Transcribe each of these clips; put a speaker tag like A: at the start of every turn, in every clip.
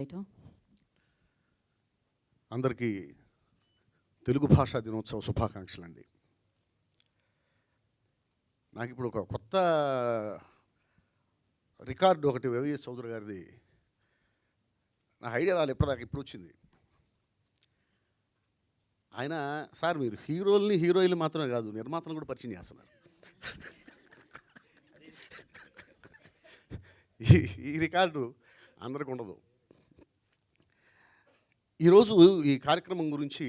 A: చేయటం.
B: అందరికీ తెలుగు భాషా దినోత్సవ శుభాకాంక్షలు అండి. నాకు ఇప్పుడు ఒక కొత్త రికార్డు ఒకటి వైవిఎస్ చౌదరి గారిది నాకు ఐడియా రాలేదు, ఎప్పటిదాకా ఇప్పుడు వచ్చింది. ఆయన సార్ మీరు హీరోయిన్లు మాత్రమే కాదు నిర్మాతలను కూడా పరిచయం చేస్తున్నారు. ఈ రికార్డు అందరికి ఉండదు. ఈరోజు ఈ కార్యక్రమం గురించి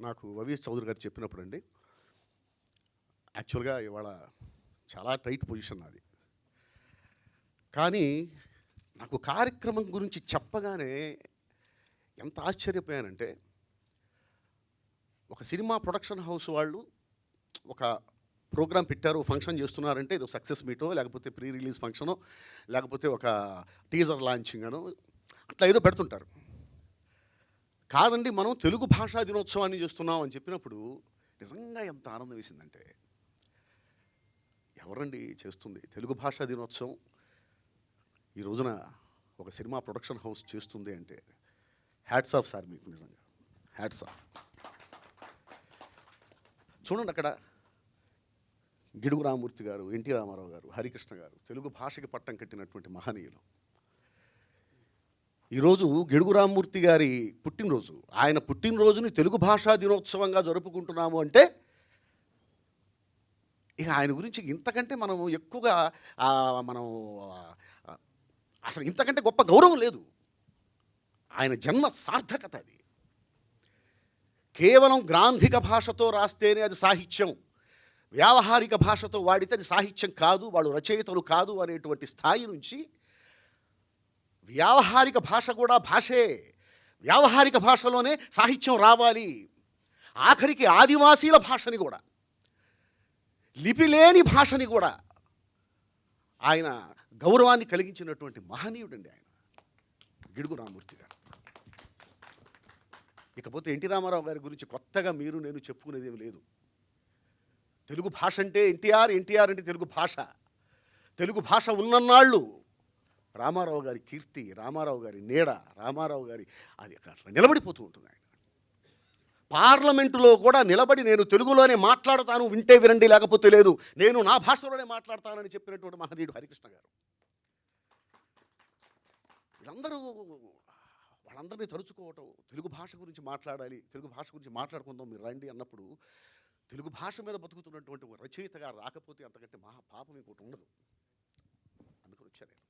B: నాకు వైవిఎస్ చౌదరి గారు చెప్పినప్పుడు అండి, యాక్చువల్గా ఇవాళ చాలా టైట్ పొజిషన్ నాది. కానీ నాకు కార్యక్రమం గురించి చెప్పగానే ఎంత ఆశ్చర్యపోయానంటే, ఒక సినిమా ప్రొడక్షన్ హౌస్ వాళ్ళు ఒక ప్రోగ్రాం పెట్టారు, ఫంక్షన్ చేస్తున్నారంటే ఇది సక్సెస్ మీటో, లేకపోతే ప్రీ రిలీజ్ ఫంక్షనో, లేకపోతే ఒక టీజర్ లాంచింగ్ అనో అట్లా ఏదో పెడుతుంటారు. కాదండి, మనం తెలుగు భాషా దినోత్సవాన్ని చేస్తున్నాం అని చెప్పినప్పుడు నిజంగా ఎంత ఆనందం వేసిందంటే, ఎవరండి చేస్తుంది తెలుగు భాషా దినోత్సవం ఈ రోజున ఒక సినిమా ప్రొడక్షన్ హౌస్ చేస్తుంది అంటే హ్యాట్స్ ఆఫ్ సార్, మీకు నిజంగా హ్యాట్స్ ఆఫ్. చూడండి, అక్కడ గిడుగు రామమూర్తి గారు, ఎన్టీ రామారావు గారు, హరికృష్ణ గారు తెలుగు భాషకి పట్టం కట్టినటువంటి మహనీయులు. ఈరోజు గిడుగు రామమూర్తి గారి పుట్టినరోజు, ఆయన పుట్టినరోజుని తెలుగు భాషా దినోత్సవంగా జరుపుకుంటున్నాము అంటే ఇక ఆయన గురించి ఇంతకంటే మనం ఎక్కువగా మనం అసలు ఇంతకంటే గొప్ప గౌరవం లేదు. ఆయన జన్మ సార్థకత అది. కేవలం గ్రాంధిక భాషతో రాస్తేనే అది సాహిత్యం, వ్యావహారిక భాషతో వాడితే అది సాహిత్యం కాదు, వాళ్ళు రచయితలు కాదు అనేటువంటి స్థాయి నుంచి వ్యావహారిక భాష కూడా భాషే, వ్యావహారిక భాషలోనే సాహిత్యం రావాలి, ఆఖరికి ఆదివాసీల భాషని కూడా, లిపిలేని భాషని కూడా ఆయన గౌరవాన్ని కలిగించినటువంటి మహనీయుడండి ఆయన గిడుగు రామమూర్తి గారు. ఇకపోతే ఎన్టీ రామారావు గారి గురించి కొత్తగా మీరు నేను చెప్పుకునేది ఏమి లేదు. తెలుగు భాష అంటే ఎన్టీఆర్, ఎన్టీఆర్ అంటే తెలుగు భాష. తెలుగు భాష ఉన్నన్నాళ్ళు రామారావు గారి కీర్తి, రామారావు గారి నీడ, రామారావు గారి అది అట్లా నిలబడిపోతూ ఉంటుంది. ఆయన పార్లమెంటులో కూడా నిలబడి నేను తెలుగులోనే మాట్లాడతాను, వింటే వినండి లేకపోతే లేదు, నేను నా భాషలోనే మాట్లాడతానని చెప్పినటువంటి మహనీయుడు హరికృష్ణ గారు. వీళ్ళందరూ వాళ్ళందరినీ తలుచుకోవటం, తెలుగు భాష గురించి మాట్లాడాలి, తెలుగు భాష గురించి మాట్లాడుకుందాం మీరు రండి అన్నప్పుడు, తెలుగు భాష మీద బతుకుతున్నటువంటి ఒక రచయితగా రాకపోతే అంతకంటే మహా పాపం ఇంకోటి ఉండదు. అందుకని వచ్చా నేను.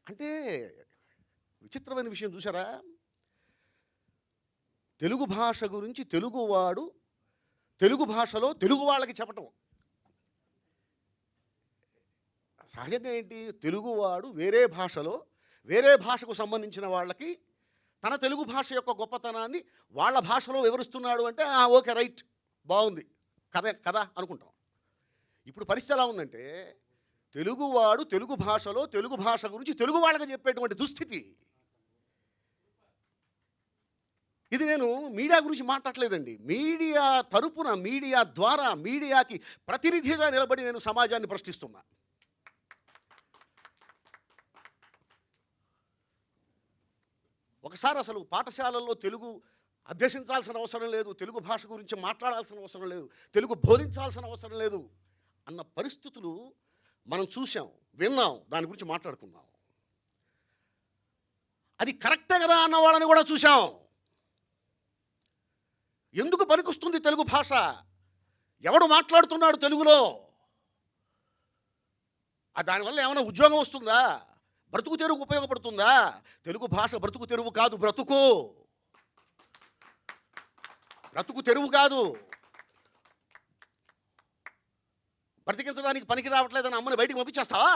B: అంటే విచిత్రమైన విషయం చూసారా, తెలుగు భాష గురించి తెలుగువాడు తెలుగు భాషలో తెలుగు వాళ్ళకి చెప్పటం. సహజంగా ఏంటి, తెలుగువాడు వేరే భాషలో వేరే భాషకు సంబంధించిన వాళ్ళకి తన తెలుగు భాష యొక్క గొప్పతనాన్ని వాళ్ళ భాషలో వివరిస్తున్నాడు అంటే ఓకే రైట్, బాగుంది కదా అనుకుంటాం. ఇప్పుడు పరిస్థితి ఎలా ఉందంటే, తెలుగువాడు తెలుగు భాషలో తెలుగు భాష గురించి తెలుగు వాళ్ళకి చెప్పేటువంటి దుస్థితి. ఇది నేను మీడియా గురించి మాట్లాడలేదండి, మీడియా తరపున, మీడియా ద్వారా, మీడియాకి ప్రతినిధిగా నిలబడి నేను సమాజాన్ని ప్రశ్నిస్తున్నా. ఒకసారి అసలు పాఠశాలల్లో తెలుగు అభ్యసించాల్సిన అవసరం లేదు, తెలుగు భాష గురించి మాట్లాడాల్సిన అవసరం లేదు, తెలుగు బోధించాల్సిన అవసరం లేదు అన్న పరిస్థితులు మనం చూసాం, విన్నాం, దాని గురించి మాట్లాడుకున్నాం. అది కరెక్టే కదా అన్న వాళ్ళని కూడా చూసాం. ఎందుకు పనికొస్తుంది తెలుగు భాష, ఎవడు మాట్లాడుతున్నాడు తెలుగులో, దానివల్ల ఏమైనా ఉద్యోగం వస్తుందా, బ్రతుకు తెరువుకు ఉపయోగపడుతుందా? తెలుగు భాష బ్రతుకు తెరువు కాదు, బ్రతుకు తెరువు కాదు. బ్రతికించడానికి పనికి రావట్లేదని అమ్మని బయటికి పంపించేస్తావా?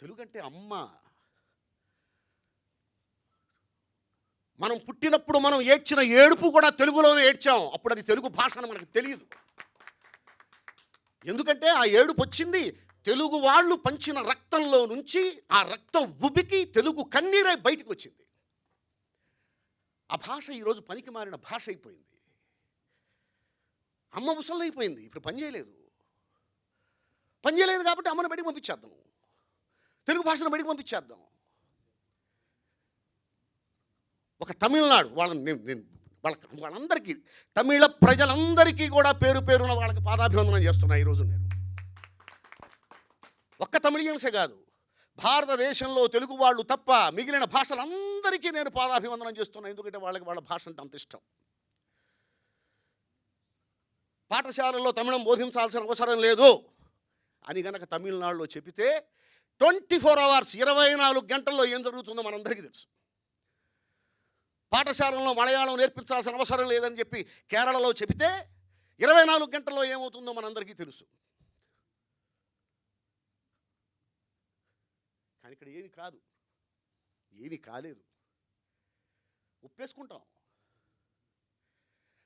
B: తెలుగు అంటే అమ్మ. మనం పుట్టినప్పుడు మనం ఏడ్చిన ఏడుపు కూడా తెలుగులోనే ఏడ్చాం, అప్పుడు అది తెలుగు భాష అని మనకు తెలియదు. ఎందుకంటే ఆ ఏడుపు వచ్చింది తెలుగు వాళ్ళు పంచిన రక్తంలో నుంచి, ఆ రక్తం ఉబికి తెలుగు కన్నీరై బయటికి వచ్చింది. ఆ భాష ఈరోజు పనికి మారిన భాష అయిపోయింది. అమ్మ ముసలైపోయింది, ఇప్పుడు పనిచేయలేదు కాబట్టి అమ్మని బయటికి పంపించేద్దాం. తెలుగు భాషను బయటికి పంపించేద్దాం. ఒక తమిళనాడు వాళ్ళని నేను వాళ్ళందరికీ, తమిళ ప్రజలందరికీ కూడా పేరు పేరున వాళ్ళకి పాదాభివందనం చేస్తున్నా ఈరోజు నేను. ఒక్క తమిళియన్సే కాదు, భారతదేశంలో తెలుగు వాళ్ళు తప్ప మిగిలిన భాషలందరికీ నేను పాదాభివందనం చేస్తున్నా. ఎందుకంటే వాళ్ళకి వాళ్ళ భాష అంటే అంత ఇష్టం. పాఠశాలల్లో తమిళం బోధించాల్సిన అవసరం లేదు అని గనక తమిళనాడులో చెబితే 24 hours 24 గంటల్లో ఏం జరుగుతుందో మనందరికీ తెలుసు. పాఠశాలలో మలయాళం నేర్పించాల్సిన అవసరం లేదని చెప్పి కేరళలో చెబితే 24 గంటల్లో ఏమవుతుందో మనందరికీ తెలుసు. కానీ ఇక్కడ ఏమి కాదు, ఏమీ కాలేదు, ఒప్పేసుకుంటాం.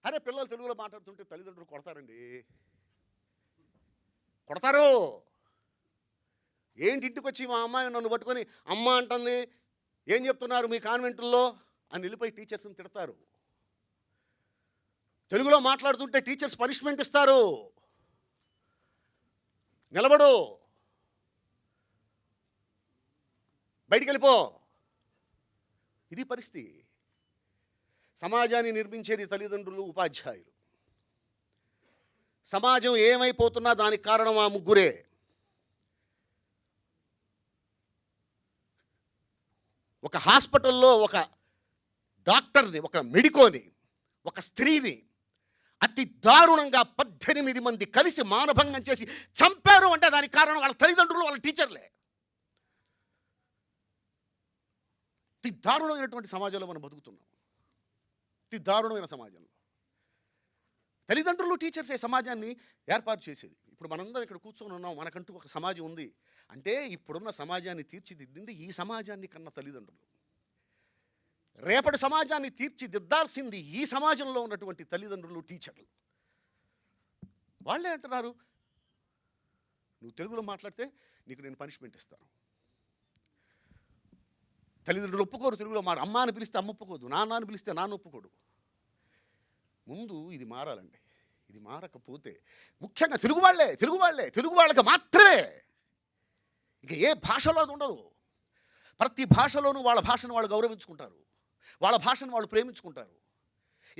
B: అరే పిల్లలు తెలుగులో మాట్లాడుతుంటే తల్లిదండ్రులు కొడతారండి, కొడతారు. ఏంటి ఇంటికి వచ్చి మా అమ్మాయి నన్ను పట్టుకొని అమ్మ అంటుంది, ఏం చెప్తున్నారు మీ కాన్వెంటుల్లో అని వెళ్ళిపోయి టీచర్స్ని తిడతారు. తెలుగులో మాట్లాడుతుంటే టీచర్స్ పనిష్మెంట్ ఇస్తారు, నిలబడు, బయటికి వెళ్ళిపో. ఇది పరిస్థితి. సమాజాన్ని నిర్మించేది తల్లిదండ్రులు, ఉపాధ్యాయులు. సమాజం ఏమైపోతున్నా దానికి కారణం ఆ ముగ్గురే. ఒక హాస్పిటల్లో ఒక డాక్టర్ని, ఒక మెడికోని, ఒక స్త్రీని అతి దారుణంగా 18 మంది కలిసి మానభంగం చేసి చంపారు అంటే దానికి కారణం వాళ్ళ తల్లిదండ్రులు, వాళ్ళ టీచర్లే. అతి దారుణమైనటువంటి సమాజంలో మనం బతుకుతున్నాం. అతి దారుణమైన సమాజంలో తల్లిదండ్రులు, టీచర్సే సమాజాన్ని ఏర్పాటు చేసేది. ఇప్పుడు మనందరం ఇక్కడ కూర్చొని ఉన్నాం, మనకంటూ ఒక సమాజం ఉంది అంటే ఇప్పుడున్న సమాజాన్ని తీర్చిదిద్దింది ఈ సమాజాన్ని కన్న తల్లిదండ్రులు. రేపటి సమాజాన్ని తీర్చిదిద్దాల్సింది ఈ సమాజంలో ఉన్నటువంటి తల్లిదండ్రులు, టీచర్లు. వాళ్ళే అంటున్నారు, నువ్వు తెలుగులో మాట్లాడితే నీకు నేను పనిష్మెంట్ ఇస్తాను. తల్లిదండ్రులు ఒప్పుకోరు తెలుగులో అమ్మ అని పిలిస్తే అమ్మ ఒప్పుకోదు, నాన్న అని పిలిస్తే నాన్న ఒప్పుకోడు. ముందు ఇది మారాలండి. ఇది మారకపోతే ముఖ్యంగా తెలుగు వాళ్ళకి మాత్రమే, ఇక ఏ భాషలో అది ఉండదు. ప్రతి భాషలోనూ వాళ్ళ భాషను వాళ్ళు గౌరవించుకుంటారు, వాళ్ళ భాషను వాళ్ళు ప్రేమించుకుంటారు.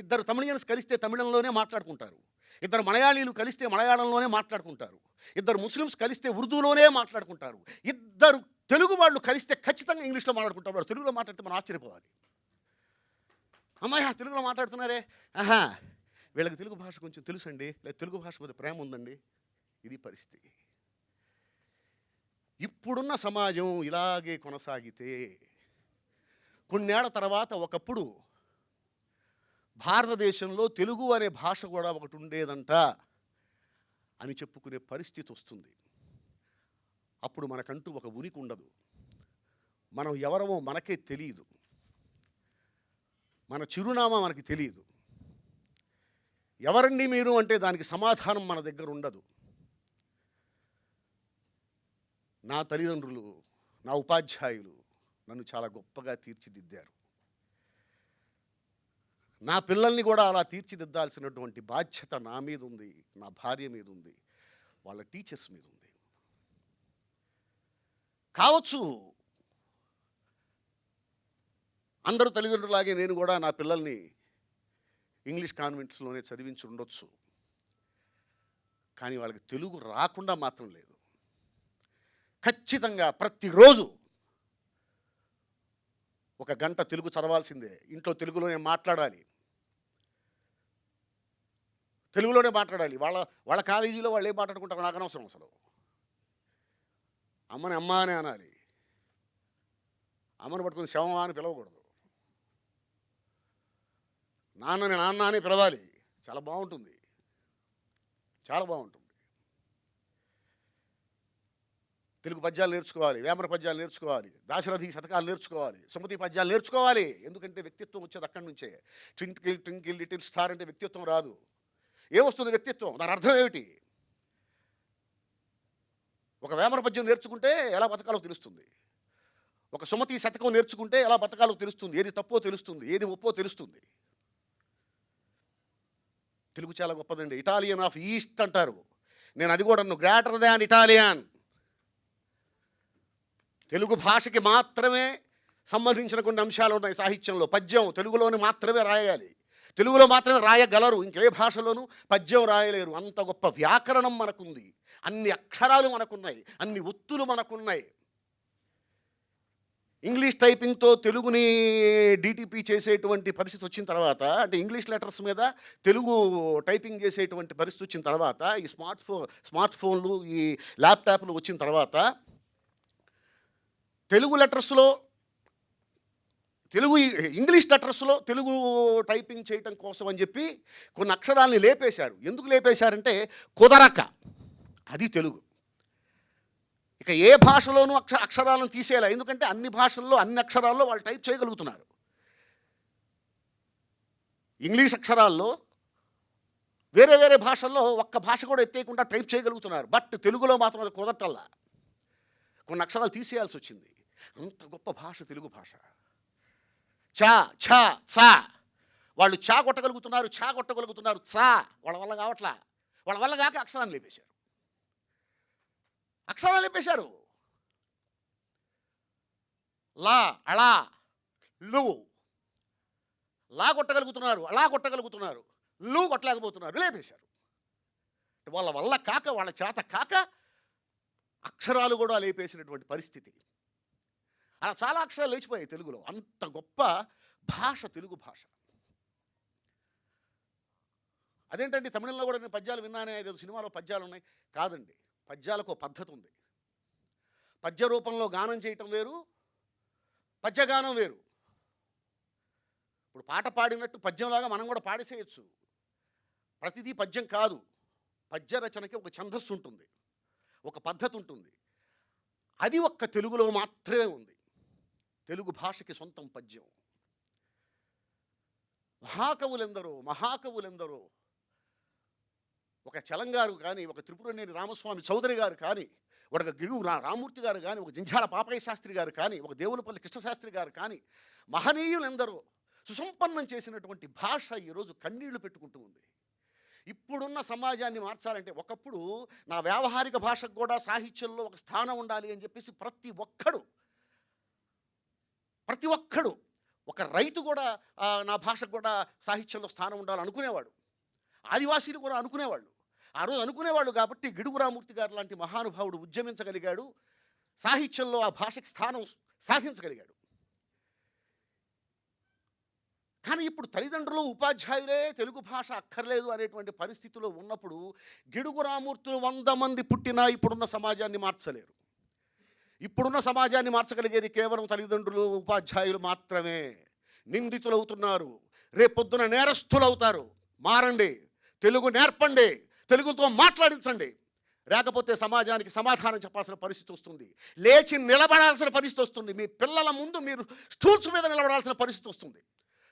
B: ఇద్దరు తమిళియన్స్ కలిస్తే తమిళంలోనే మాట్లాడుకుంటారు, ఇద్దరు మలయాళీలు కలిస్తే మలయాళంలోనే మాట్లాడుకుంటారు, ఇద్దరు ముస్లిమ్స్ కలిస్తే ఉర్దూలోనే మాట్లాడుకుంటారు, ఇద్దరు తెలుగు వాళ్ళు కలిస్తే ఖచ్చితంగా ఇంగ్లీష్లో మాట్లాడుకుంటారు. వాళ్ళు తెలుగులో మాట్లాడితే మనం ఆశ్చర్యపోవాలి. అమ్మాయి తెలుగులో మాట్లాడుతున్నారే, ఆహా వీళ్ళకి తెలుగు భాష కొంచెం తెలుసండి, లేదా తెలుగు భాష మీద ప్రేమ ఉందండి. ఇది పరిస్థితి. ఇప్పుడున్న సమాజం ఇలాగే కొనసాగితే కొన్నేళ్ల తర్వాత ఒకప్పుడు భారతదేశంలో తెలుగు అనే భాష కూడా ఒకటి ఉండేదంట అని చెప్పుకునే పరిస్థితి వస్తుంది. అప్పుడు మనకంటూ ఒక ఉనికి ఉండదు, మనం ఎవరమో మనకే తెలియదు, మన చిరునామా మనకి తెలియదు. ఎవరండి మీరు అంటే దానికి సమాధానం మన దగ్గర ఉండదు. నా తల్లిదండ్రులు, నా ఉపాధ్యాయులు నన్ను చాలా గొప్పగా తీర్చిదిద్దారు. నా పిల్లల్ని కూడా అలా తీర్చిదిద్దాల్సినటువంటి బాధ్యత నా మీద ఉంది, నా భార్య మీద ఉంది, వాళ్ళ టీచర్స్ మీద ఉంది. కావచ్చు అందరూ తల్లిదండ్రులాగే నేను కూడా నా పిల్లల్ని ఇంగ్లీష్ కాన్వెంట్స్లోనే చదివించి ఉండొచ్చు, కానీ వాళ్ళకి తెలుగు రాకుండా మాత్రం లేదు. ఖచ్చితంగా ప్రతిరోజు 1 గంట తెలుగు చదవాల్సిందే, ఇంట్లో తెలుగులోనే మాట్లాడాలి, తెలుగులోనే మాట్లాడాలి. వాళ్ళ కాలేజీలో వాళ్ళు ఏం మాట్లాడుకుంటారు నాకు అనవసరం. అసలు అమ్మని అమ్మ అనే అనాలి, అమ్మని పట్టుకుని శవమా అని పిలవకూడదు, నాన్నని నాన్న అని పిలవాలి. చాలా బాగుంటుంది, చాలా బాగుంటుంది. తెలుగు పద్యాలు నేర్చుకోవాలి, వేమన పద్యాలు నేర్చుకోవాలి, దాశరథి శతకాలు నేర్చుకోవాలి, సుమతి పద్యాలు నేర్చుకోవాలి. ఎందుకంటే వ్యక్తిత్వం వచ్చేది అక్కడి నుంచే. ట్వింకిల్ ట్వింకిల్ లిటిల్ స్టార్ అంటే వ్యక్తిత్వం రాదు. ఏమొస్తుంది వ్యక్తిత్వం? దాని అర్థం ఏమిటి? ఒక వేమన పద్యం నేర్చుకుంటే ఎలా బతకాలో తెలుస్తుంది, ఒక సుమతి శతకం నేర్చుకుంటే ఎలా బతకాలో తెలుస్తుంది, ఏది తప్పో తెలుస్తుంది, ఏది ఒప్పో తెలుస్తుంది. తెలుగు చాలా గొప్పదండి. ఇటాలియన్ ఆఫ్ ఈస్ట్ అంటారు, నేను అది కూడా గ్రేటర్ దాన్ ఇటాలియన్. తెలుగు భాషకి మాత్రమే సంబంధించిన కొన్ని అంశాలు ఉన్నాయి సాహిత్యంలో. పద్యం తెలుగులోని మాత్రమే రాయాలి, తెలుగులో మాత్రమే రాయగలరు, ఇంకే భాషలోనూ పద్యం రాయలేరు. అంత గొప్ప వ్యాకరణం మనకుంది, అన్ని అక్షరాలు మనకున్నాయి, అన్ని ఒత్తులు మనకున్నాయి. ఇంగ్లీష్ టైపింగ్తో తెలుగుని డిటిపి చేసేటువంటి పరిస్థితి వచ్చిన తర్వాత, అంటే ఇంగ్లీష్ లెటర్స్ మీద తెలుగు టైపింగ్ చేసేటువంటి పరిస్థితి వచ్చిన తర్వాత, ఈ స్మార్ట్ ఫోన్లు, ఈ ల్యాప్టాప్లు వచ్చిన తర్వాత, తెలుగు లెటర్స్లో ఇంగ్లీష్ లెటర్స్లో తెలుగు టైపింగ్ చేయటం కోసం అని చెప్పి కొన్ని అక్షరాలని లేపేశారు. ఎందుకు లేపేశారంటే కుదరక. అది తెలుగు. ఇక ఏ భాషలోనూ అక్షరాలను తీసేయాలి, ఎందుకంటే అన్ని భాషల్లో అన్ని అక్షరాల్లో వాళ్ళు టైప్ చేయగలుగుతున్నారు. ఇంగ్లీష్ అక్షరాల్లో వేరే వేరే భాషల్లో ఒక్క భాష కూడా ఎత్తేయకుండా టైప్ చేయగలుగుతున్నారు. బట్ తెలుగులో మాత్రం అది కుదరటల్లా, కొన్ని అక్షరాలు తీసేయాల్సి వచ్చింది. అంత గొప్ప భాష తెలుగు భాష. చా ఛా చా, వాళ్ళు చా కొట్టగలుగుతున్నారు, చా కొట్టగలుగుతున్నారు, చా వాళ్ళ వల్ల కావట్లా. వాళ్ళ వల్ల కాక అక్షరాన్ని లేపేశారు. లా అళా లు, లా కొట్టగలుగుతున్నారు, అలా కొట్టగలుగుతున్నారు, లు కొట్టలేకపోతున్నారు, లేపేశారు. వాళ్ళ వల్ల కాక, వాళ్ళ చేత కాక అక్షరాలు కూడా లేపేసినటువంటి పరిస్థితి. అలా చాలా అక్షరాలు లేచిపోయాయి తెలుగులో. అంత గొప్ప భాష తెలుగు భాష. అదేంటండి తమిళంలో కూడా నేను పద్యాలు విన్నానే, ఏదో సినిమాలో పద్యాలు ఉన్నాయి. కాదండి, పద్యాలకు పద్ధతి ఉంది. పద్య రూపంలో గానం చేయటం వేరు, పద్యగానం వేరు. ఇప్పుడు పాట పాడినట్టు పద్యంలాగా మనం కూడా పాడేసేయచ్చు. ప్రతిదీ పద్యం కాదు. పద్య రచనకి ఒక ఛందస్సు ఉంటుంది, ఒక పద్ధతి ఉంటుంది. అది ఒక్క తెలుగులో మాత్రమే ఉంది. తెలుగు భాషకి సొంతం పద్యం. మహాకవులెందరో, ఒక చలంగారు కానీ, ఒక త్రిపురనేని రామస్వామి చౌదరి గారు కానీ, ఒక గిడుగు రామూర్తి గారు కానీ, ఒక జింఝాల పాపయ్య శాస్త్రి గారు కానీ, ఒక దేవులపల్లి కృష్ణశాస్త్రి గారు కానీ, మహనీయులెందరో సుసంపన్నం చేసినటువంటి భాష ఈరోజు కన్నీళ్లు పెట్టుకుంటూ ఉంది. ఇప్పుడున్న సమాజాన్ని మార్చాలంటే, ఒకప్పుడు నా వ్యావహారిక భాషకు కూడా సాహిత్యంలో ఒక స్థానం ఉండాలి అని చెప్పేసి ప్రతి ఒక్కడు, ఒక రైతు కూడా నా భాషకు కూడా సాహిత్యంలో స్థానం ఉండాలని అనుకునేవాడు. ఆదివాసీలు కూడా అనుకునేవాళ్ళు. ఆ రోజు అనుకునేవాళ్ళు కాబట్టి గిడుగు రామూర్తి గారు లాంటి మహానుభావుడు ఉద్యమించగలిగాడు, సాహిత్యంలో ఆ భాషకి స్థానం సాధించగలిగాడు. కానీ ఇప్పుడు తల్లిదండ్రులు, ఉపాధ్యాయులే తెలుగు భాష అక్కర్లేదు అనేటువంటి పరిస్థితిలో ఉన్నప్పుడు గిడుగు రామూర్తులు 100 మంది పుట్టినా ఇప్పుడున్న సమాజాన్ని మార్చలేరు. ఇప్పుడున్న సమాజాన్ని మార్చగలిగేది కేవలం తల్లిదండ్రులు, ఉపాధ్యాయులు మాత్రమే. నిందితులవుతున్నారు, రేపొద్దున నేరస్తులవుతారు. మారండి, తెలుగు నేర్పండి, తెలుగుతో మాట్లాడించండి. లేకపోతే సమాజానికి సమాధానం చెప్పాల్సిన పరిస్థితి వస్తుంది, లేచి నిలబడాల్సిన పరిస్థితి వస్తుంది. మీ పిల్లల ముందు మీరు స్టూల్స్ మీద నిలబడాల్సిన పరిస్థితి వస్తుంది.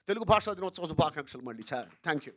B: తెలుగు భాషా దినోత్సవ శుభాకాంక్షలు మళ్ళీ. Thank you.